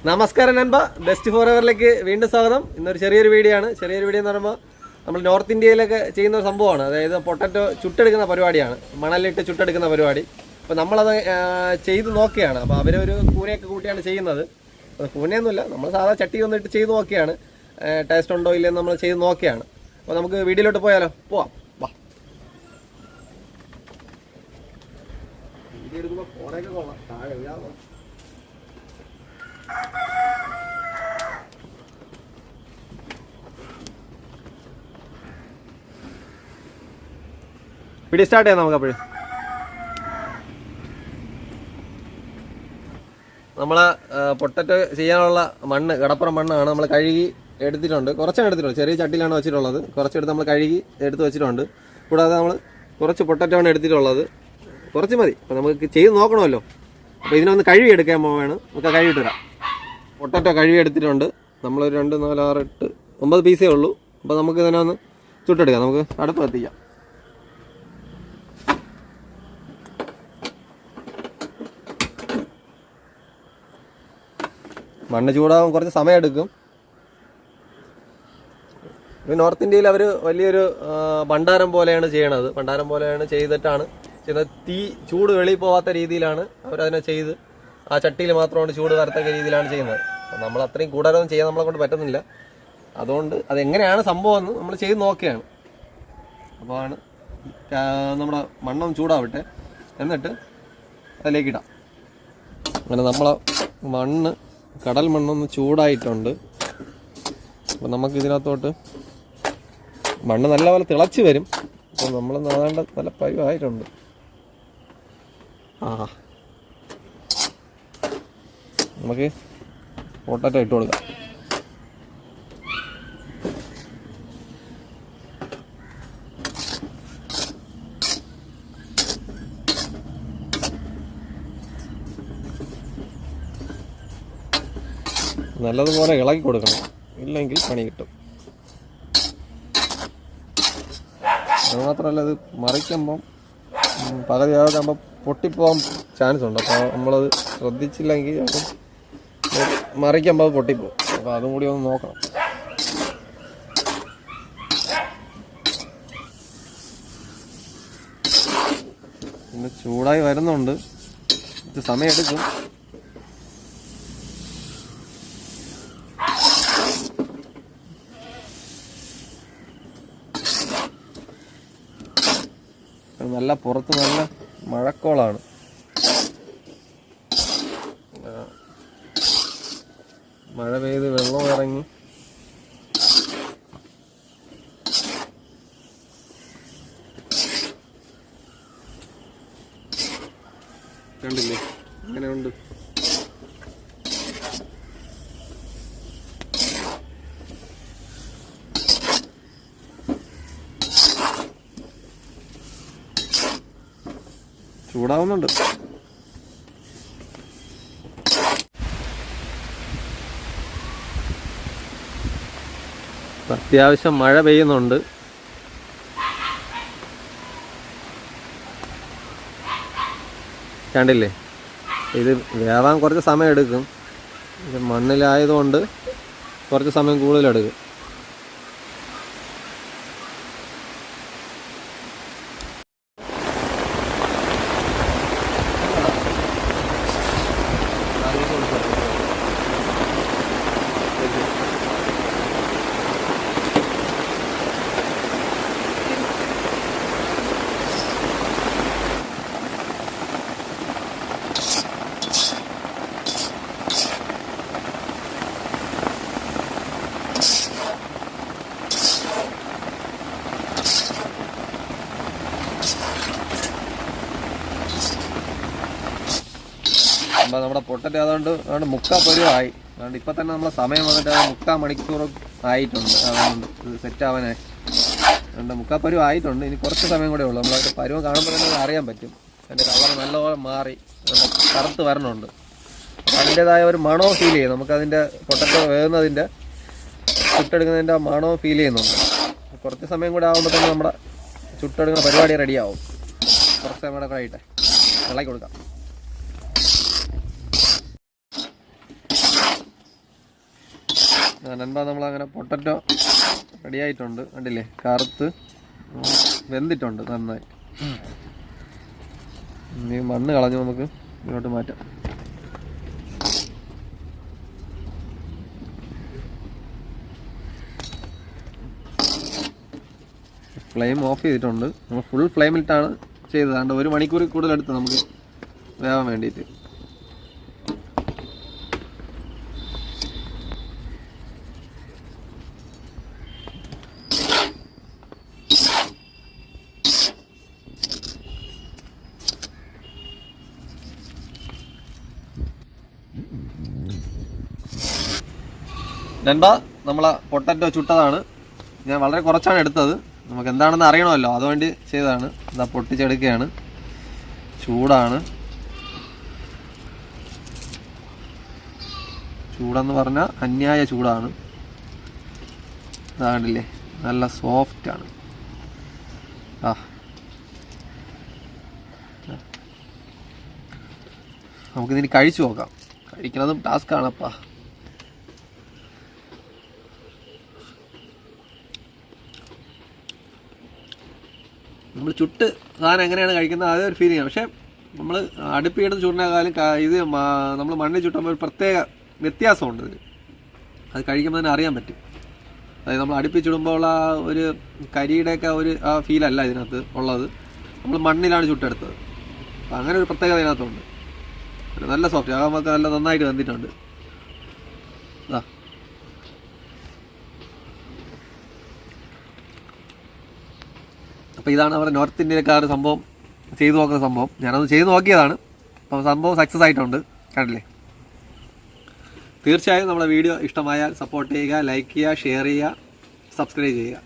നമസ്കാരം നൻപ best for എവറിലേക്ക് വീണ്ടും സ്വാഗതം. ഇന്നൊരു ചെറിയൊരു വീഡിയോ ആണ്. ചെറിയൊരു വീഡിയോ എന്ന് പറയുമ്പോൾ നമ്മൾ നോർത്ത് ഇന്ത്യയിലൊക്കെ ചെയ്യുന്ന ഒരു സംഭവമാണ്. അതായത് പൊട്ടറ്റോ ചുട്ടെടുക്കുന്ന പരിപാടിയാണ്, മണലിട്ട് ചുട്ടെടുക്കുന്ന പരിപാടി. അപ്പോൾ നമ്മളത് ചെയ്ത് നോക്കിയാണ്. അപ്പോൾ അവരൊരു കൂനയൊക്കെ കൂട്ടിയാണ് ചെയ്യുന്നത്. കൂനയൊന്നുമില്ല, നമ്മൾ സാധാ ചട്ടി വന്നിട്ട് ചെയ്ത് നോക്കിയാണ്. ടേസ്റ്റ് ഉണ്ടോ ഇല്ലെന്ന് നമ്മൾ ചെയ്ത് നോക്കിയാണ്. അപ്പോൾ നമുക്ക് വീഡിയോയിലോട്ട് പോയാലോ? പോവാം, വാ. വീഡിയോ എടുക്കുമ്പോൾ ഫോണൊക്കെ കൊള്ളാം, താഴെ വീഴാമോ? വീഡിയോ സ്റ്റാർട്ട് ചെയ്യാം നമുക്ക്. അപ്പോഴും നമ്മളെ പൊട്ടറ്റോ ചെയ്യാനുള്ള മണ്ണ്, കടപ്പുറം മണ്ണാണ് നമ്മൾ കഴുകി എടുത്തിട്ടുണ്ട്. കുറച്ചാണ് എടുത്തിട്ടുള്ളത്, ചെറിയ ചട്ടിയിലാണ് വെച്ചിട്ടുള്ളത്. കുറച്ചെടുത്ത് നമ്മൾ കഴുകി എടുത്ത് വെച്ചിട്ടുണ്ട്. കൂടാതെ നമ്മൾ കുറച്ച് പൊട്ടറ്റോ ആണ് എടുത്തിട്ടുള്ളത്. കുറച്ച് മതി. അപ്പോൾ നമുക്ക് ചെയ്ത് നോക്കണമല്ലോ. അപ്പോൾ ഇതിനൊന്ന് കഴുകി എടുക്കാൻ പോവാണ്. നമുക്ക് കഴുകിയിട്ട് വരാം. പൊട്ടറ്റോ കഴുകി എടുത്തിട്ടുണ്ട്. നമ്മളൊരു 2, 4, 6, 8, 9 പീസേ ഉള്ളൂ. അപ്പോൾ നമുക്ക് ഇതിനെ ഒന്ന് ചുട്ടെടുക്കാം. നമുക്ക് അടുപ്പ് കത്തിക്കാം. മണ്ണ് ചൂടാകാൻ കുറച്ച് സമയം എടുക്കും. നോർത്ത് ഇന്ത്യയിൽ അവർ വലിയൊരു ഭണ്ഡാരം പോലെയാണ് ചെയ്യണത്. ഭണ്ഡാരം പോലെയാണ് ചെയ്തിട്ടാണ് ചെയ്യുന്നത്. തീ ചൂട് വെളിയിൽ പോകാത്ത രീതിയിലാണ് അവരതിനെ ചെയ്ത് ആ ചട്ടിയിൽ മാത്രമാണ് ചൂട് വരത്തക്ക രീതിയിലാണ് ചെയ്യുന്നത്. നമ്മൾ അത്രയും കൂടുതലൊന്നും ചെയ്യാൻ നമ്മളെ കൊണ്ട് പറ്റുന്നില്ല. അതുകൊണ്ട് അതെങ്ങനെയാണ് സംഭവം എന്ന് നമ്മൾ ചെയ്ത് നോക്കുകയാണ്. അപ്പോൾ ആണ് നമ്മുടെ മണ്ണൊന്ന് ചൂടാവട്ടെ, എന്നിട്ട് അതിലേക്കിടാം. അങ്ങനെ നമ്മളെ മണ്ണ്, കടൽ മണ്ണൊന്ന് ചൂടായിട്ടുണ്ട്. അപ്പോൾ നമുക്ക് ഇതിനകത്തോട്ട് മണ്ണ് നല്ലപോലെ തിളച്ച് വരും. അപ്പോൾ നമ്മൾ നാണ്ട നല്ല പരുവായിട്ടുണ്ട്. നമുക്ക് പൊട്ടറ്റോ ഇട്ട് കൊടുക്കാം. നല്ലതുപോലെ ഇളക്കി കൊടുക്കണം, ഇല്ലെങ്കിൽ പണി കിട്ടും. അതുമാത്രമല്ല, ഇത് മറിക്കുമ്പം പകുതിയാകുമ്പോൾ പൊട്ടിപ്പോകാൻ ചാൻസ് ഉണ്ട്. അപ്പോൾ നമ്മളത് ശ്രദ്ധിച്ചില്ലെങ്കിൽ അത് മറിക്കുമ്പോൾ അത് പൊട്ടിപ്പോകും. അപ്പോൾ അതും കൂടി ഒന്ന് നോക്കണം. പിന്നെ ചൂടായി വരുന്നുണ്ട്, ഇത് സമയമെടുക്കും. നല്ല പുറത്ത് നല്ല മഴക്കോളാണ്. മഴ പെയ്ത് വെള്ളം ഇറങ്ങി കണ്ടില്ലേ, അങ്ങനെ ഉണ്ട്. ചൂടാവുന്നുണ്ട്. അത്യാവശ്യം മഴ പെയ്യുന്നുണ്ട്. കണ്ടില്ലേ, ഇത് വേവാൻ കുറച്ച് സമയം എടുക്കും. ഇത് മണ്ണിലായതുകൊണ്ട് കുറച്ച് സമയം കൂടുതലെടുക്കും. അപ്പോൾ നമ്മുടെ പൊട്ടറ്റോ അതുകൊണ്ട് മുക്കാൽ പരുവായി. അതുകൊണ്ട് ഇപ്പം തന്നെ നമ്മളെ സമയം വന്നിട്ട് 3/4 മണിക്കൂർ ആയിട്ടുണ്ട്. അതുകൊണ്ട് ഇത് സെറ്റ് ആവാനായി. അതുകൊണ്ട് 3/4 പരുവ് ആയിട്ടുണ്ട്. ഇനി കുറച്ച് സമയം കൂടെ ഉള്ളൂ. നമ്മളതിൻ്റെ പരുവം കാണുമ്പോൾ തന്നെ അറിയാൻ പറ്റും. അതിൻ്റെ കളർ നല്ലപോലെ മാറി കറുത്ത് വരണുണ്ട്. അതിൻ്റെതായ ഒരു മണവും ഫീൽ ചെയ്യും. നമുക്കതിൻ്റെ പൊട്ടറ്റോ വേകുന്നതിൻ്റെ ചുട്ടെടുക്കുന്നതിൻ്റെ മണവും ഫീൽ ചെയ്യുന്നുണ്ട്. കുറച്ച് സമയം കൂടെ ആകുമ്പോൾ തന്നെ നമ്മുടെ ചുട്ടെടുക്കുന്ന പരിപാടി റെഡിയാവും. കുറച്ച് സമയം കൂടെ കഴിയട്ടെ, ഇളക്കി കൊടുക്കാം. നൻപ നമ്മളങ്ങനെ പൊട്ടറ്റോ റെഡി ആയിട്ടുണ്ട്. കണ്ടില്ലേ, കറുത്ത് വെന്തിട്ടുണ്ട് നന്നായി. ഇനി മണ്ണ് കളഞ്ഞ് നമുക്ക് ഇങ്ങോട്ട് മാറ്റാം. ഫ്ലെയിം ഓഫ് ചെയ്തിട്ടുണ്ട്. നമ്മൾ ഫുൾ ഫ്ലെയിമിലിട്ടാണ് ചെയ്തത്. അതുകൊണ്ട് 1 മണിക്കൂർ കൂടുതൽ എടുത്ത് നമുക്ക് വേവാൻ വേണ്ടിയിട്ട്. നൻപ നമ്മളെ പൊട്ടറ്റോ ചുട്ടതാണ്. ഞാൻ വളരെ കുറച്ചാണ് എടുത്തത്. നമുക്ക് എന്താണെന്ന് അറിയണമല്ലോ, അതുവേണ്ടി ചെയ്തതാണ്. ഇതാ പൊട്ടിച്ചെടുക്കുകയാണ്. ചൂടാണ്. ചൂടെന്ന് പറഞ്ഞാൽ അന്യായ ചൂടാണ്. ഇതാണ്ടില്ലേ, നല്ല സോഫ്റ്റാണ്. നമുക്കിതിന് കഴിച്ചു നോക്കാം. കഴിക്കുന്നതും ടാസ്ക്കാണപ്പാ. നമ്മൾ ചുട്ട് സാധനം എങ്ങനെയാണ് കഴിക്കുന്നത് അതൊരു ഫീലിംഗ് ആണ്. പക്ഷേ നമ്മൾ അടുപ്പിടുന്ന ചുടിനേക്കാളും ഇത് നമ്മൾ മണ്ണിൽ ചുട്ടുമ്പോൾ ഒരു പ്രത്യേക വ്യത്യാസമുണ്ട് ഇതിന്. അത് കഴിക്കുമ്പോൾ തന്നെ അറിയാൻ പറ്റും. അതായത് നമ്മൾ അടുപ്പിച്ചിടുമ്പോൾ ആ ഒരു കരിയുടെയൊക്കെ ആ ഫീലല്ല ഇതിനകത്ത് ഉള്ളത്. നമ്മൾ മണ്ണിലാണ് ചുട്ടെടുത്തത്. അപ്പം അങ്ങനെ ഒരു പ്രത്യേകത ഇതിനകത്തുണ്ട്. നല്ല സോഫ്റ്റ് ആകുമ്പോൾ നല്ല നന്നായിട്ട് വന്നിട്ടുണ്ട്. അപ്പോൾ ഇതാണ് നമ്മുടെ നോർത്ത് ഇന്ത്യക്കാർ സംഭവം ചെയ്തു നോക്കുന്ന സംഭവം. ഞാനത് ചെയ്ത് നോക്കിയതാണ്. അപ്പോൾ സംഭവം സക്സസ് ആയിട്ടുണ്ട്. കണ്ടില്ലേ. തീർച്ചയായും നമ്മുടെ വീഡിയോ ഇഷ്ടമായാൽ സപ്പോർട്ട് ചെയ്യുക, ലൈക്ക് ചെയ്യുക, ഷെയർ ചെയ്യുക, സബ്സ്ക്രൈബ് ചെയ്യുക.